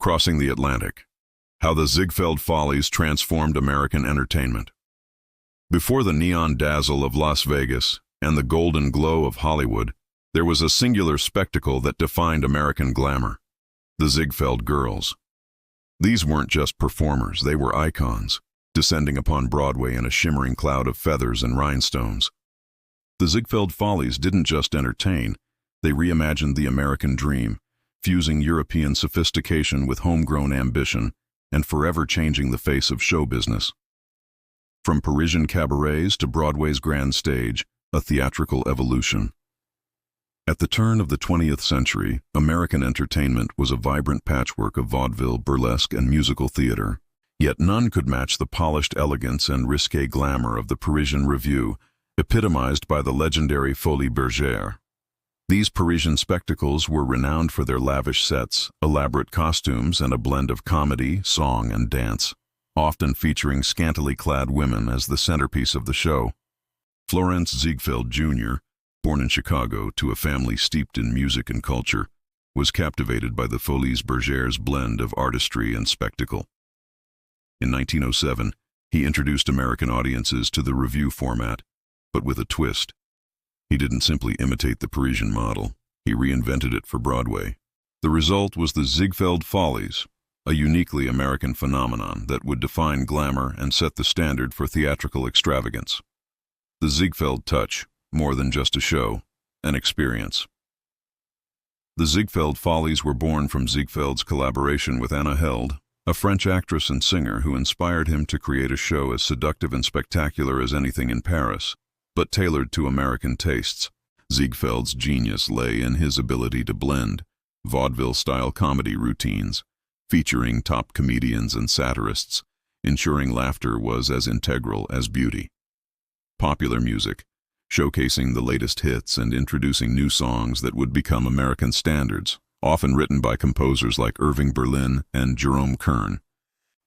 Crossing the Atlantic. How the Ziegfeld Follies transformed American entertainment. Before the neon dazzle of Las Vegas and the golden glow of Hollywood, there was a singular spectacle that defined American glamour: the Ziegfeld Girls. These weren't just performers, they were icons, descending upon Broadway in a shimmering cloud of feathers and rhinestones. The Ziegfeld Follies didn't just entertain, they reimagined the American dream, fusing European sophistication with homegrown ambition and forever changing the face of show business. From Parisian cabarets to Broadway's grand stage, a theatrical evolution. At the turn of the 20th century, American entertainment was a vibrant patchwork of vaudeville, burlesque, and musical theater. Yet none could match the polished elegance and risque glamour of the Parisian revue, epitomized by the legendary Folies Bergère. These Parisian spectacles were renowned for their lavish sets, elaborate costumes, and a blend of comedy, song, and dance, often featuring scantily clad women as the centerpiece of the show. Florenz Ziegfeld Jr., born in Chicago to a family steeped in music and culture, was captivated by the Folies Bergère's blend of artistry and spectacle. In 1907, he introduced American audiences to the revue format, but with a twist. He didn't simply imitate the Parisian model, he reinvented it for Broadway. The result was the Ziegfeld Follies, a uniquely American phenomenon that would define glamour and set the standard for theatrical extravagance. The Ziegfeld touch, more than just a show, an experience. The Ziegfeld Follies were born from Ziegfeld's collaboration with Anna Held, a French actress and singer who inspired him to create a show as seductive and spectacular as anything in Paris, but tailored to American tastes. Ziegfeld's genius lay in his ability to blend vaudeville-style comedy routines, featuring top comedians and satirists, ensuring laughter was as integral as beauty. Popular music, showcasing the latest hits and introducing new songs that would become American standards, often written by composers like Irving Berlin and Jerome Kern.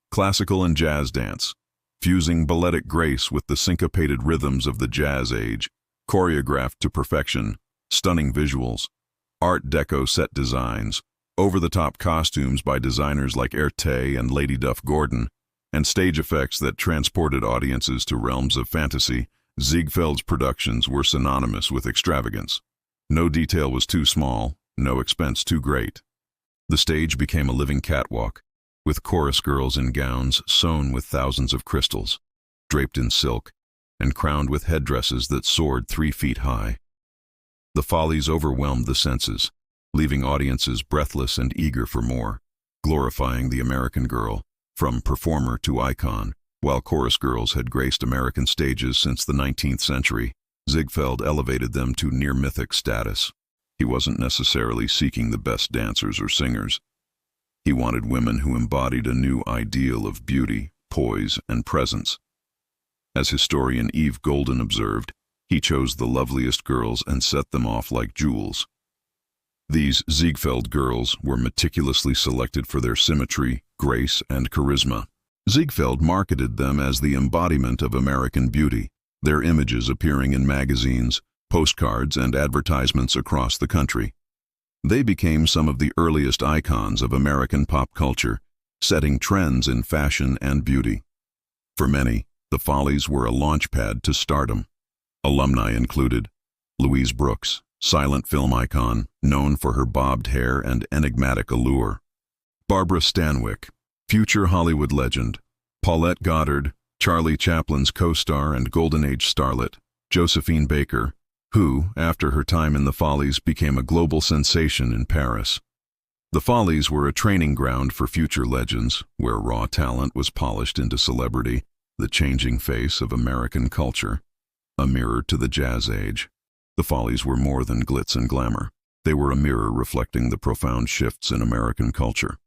Classical and jazz dance, fusing balletic grace with the syncopated rhythms of the jazz age, choreographed to perfection, stunning visuals, Art Deco set designs, over-the-top costumes by designers like Erté and Lady Duff Gordon, and stage effects that transported audiences to realms of fantasy. Ziegfeld's productions were synonymous with extravagance. No detail was too small, no expense too great. The stage became a living catwalk, with chorus girls in gowns sewn with thousands of crystals, draped in silk, and crowned with headdresses that soared 3 feet high. The Follies overwhelmed the senses, leaving audiences breathless and eager for more, glorifying the American girl, from performer to icon. While chorus girls had graced American stages since the 19th century, Ziegfeld elevated them to near-mythic status. He wasn't necessarily seeking the best dancers or singers. He wanted women who embodied a new ideal of beauty, poise, and presence. As historian Eve Golden observed, he chose the loveliest girls and set them off like jewels. These Ziegfeld girls were meticulously selected for their symmetry, grace, and charisma. Ziegfeld marketed them as the embodiment of American beauty, their images appearing in magazines, postcards, and advertisements across the country. They became some of the earliest icons of American pop culture, setting trends in fashion and beauty. For many, the Follies were a launchpad to stardom. Alumni included Louise Brooks, silent film icon, known for her bobbed hair and enigmatic allure; Barbara Stanwyck, future Hollywood legend; Paulette Goddard, Charlie Chaplin's co-star and Golden Age starlet; Josephine Baker, who, after her time in the Follies, became a global sensation in Paris. The Follies were a training ground for future legends, where raw talent was polished into celebrity, the changing face of American culture, a mirror to the jazz age. The Follies were more than glitz and glamour. They were a mirror reflecting the profound shifts in American culture.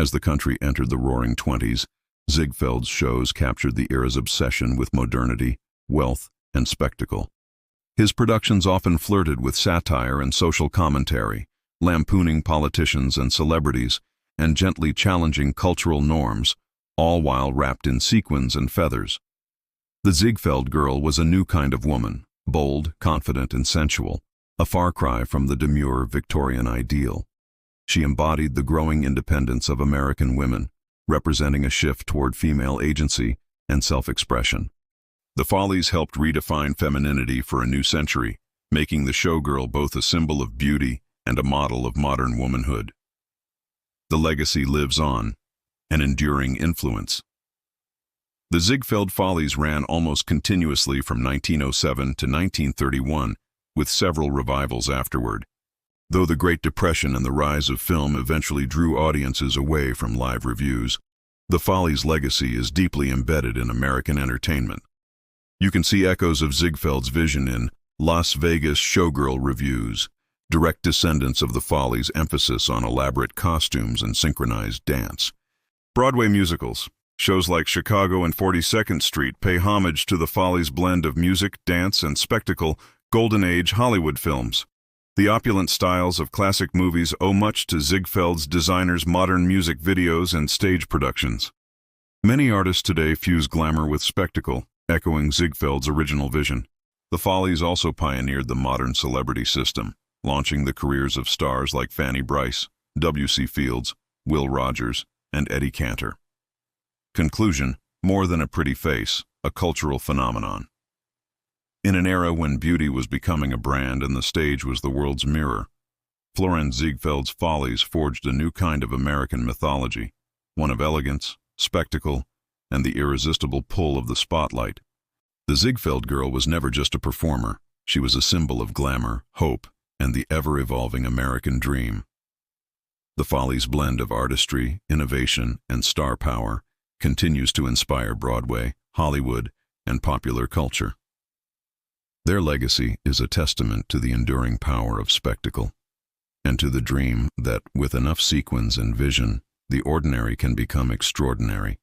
As the country entered the Roaring Twenties, Ziegfeld's shows captured the era's obsession with modernity, wealth, and spectacle. His productions often flirted with satire and social commentary, lampooning politicians and celebrities, and gently challenging cultural norms, all while wrapped in sequins and feathers. The Ziegfeld girl was a new kind of woman, bold, confident, and sensual, a far cry from the demure Victorian ideal. She embodied the growing independence of American women, representing a shift toward female agency and self-expression. The Follies helped redefine femininity for a new century, making the showgirl both a symbol of beauty and a model of modern womanhood. The legacy lives on, an enduring influence. The Ziegfeld Follies ran almost continuously from 1907 to 1931, with several revivals afterward. Though the Great Depression and the rise of film eventually drew audiences away from live revues, the Follies' legacy is deeply embedded in American entertainment. You can see echoes of Ziegfeld's vision in Las Vegas showgirl revues, direct descendants of the Follies' emphasis on elaborate costumes and synchronized dance. Broadway musicals, shows like Chicago and 42nd Street pay homage to the Follies' blend of music, dance, and spectacle, Golden Age Hollywood films. The opulent styles of classic movies owe much to Ziegfeld's designers' modern music videos and stage productions. Many artists today fuse glamour with spectacle, echoing Ziegfeld's original vision. The Follies also pioneered the modern celebrity system, launching the careers of stars like Fanny Brice, W.C. Fields, Will Rogers, and Eddie Cantor. Conclusion: more than a pretty face, a cultural phenomenon. In an era when beauty was becoming a brand and the stage was the world's mirror, Florenz Ziegfeld's Follies forged a new kind of American mythology, one of elegance, spectacle, and the irresistible pull of the spotlight. The Ziegfeld girl was never just a performer. She was a symbol of glamour, hope, and the ever-evolving American dream. The Follies' blend of artistry, innovation, and star power continues to inspire Broadway, Hollywood, and popular culture. Their legacy is a testament to the enduring power of spectacle, and to the dream that, with enough sequence and vision, the ordinary can become extraordinary.